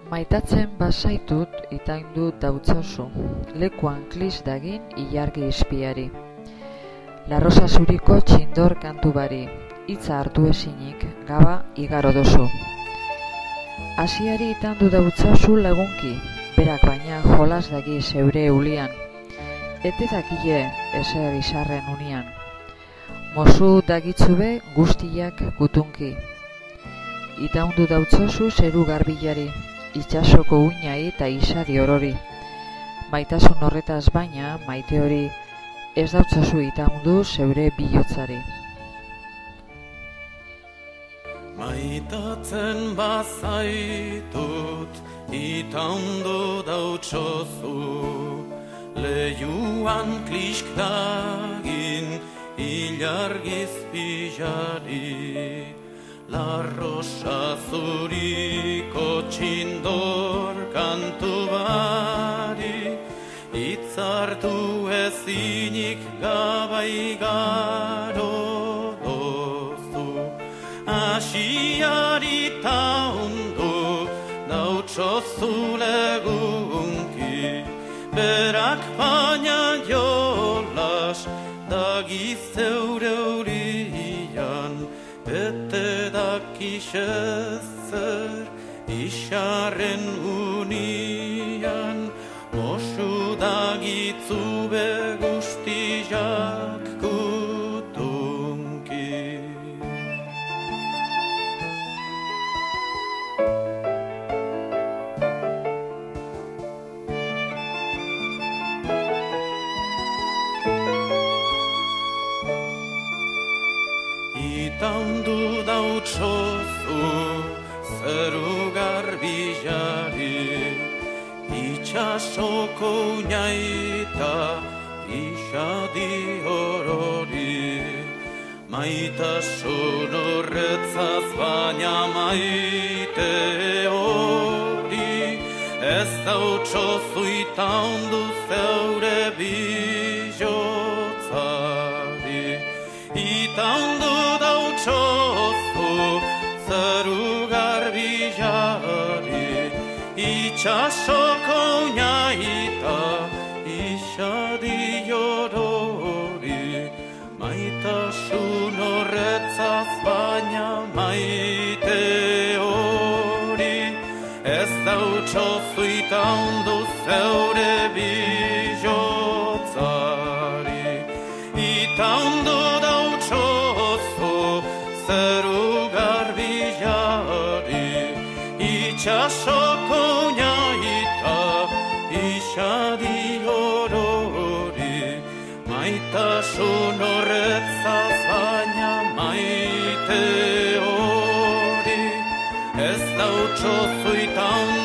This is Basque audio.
Maitatzen bazaitut itaindu dautzozu, lekuan klis dagin ilargi izpiari. Larrosa zuriko txindor kantu bari, hitza hartu ezinik, gaba igaro dozu. Asiari itandu dautzozu lagunki, berak baina jolas dagi zeure ulian. Ete dakile ezer izarren unian. Mozu dagitzube guztiak gutunki. Itaundu dautzozu zeru garbilari, itxasoko uinai eta isadi orori. Maitasun horretaz baina, maite hori, ez dautzozu itaundu zeure bihotzari. Maitatzen bazaitut, itaundu dautzozu, lehiuan kliskdagin ilargizpijari. Larrosa zuriko txindor kantu bari, hitzartu ezinik gaba igaro dozu. Asiari taundu dautzozu legunki, berak baina jolas dagi zeure urian, bete dakixezer isarren unian, mosu dagitzube guztiak kutunki. Itaundu dautzozu zeru garbilari, itxasoko uinaita isadi orori. Maitasun horretzaz baina maite hori, ez dautzozu itaundu zeure bihotzari. Itaundu dautzozu zeru garbilari, itxasoko uinaita isadi orori. Maitasun horretzaz baina maite hori, ez dautzozu itaundu zeure bihotzari. Itaundu dautzozu zeru garbilari, itxasoko uinaita isadi orori. Maitasun horretzaz baina maite hori, ez dautzozu itaundu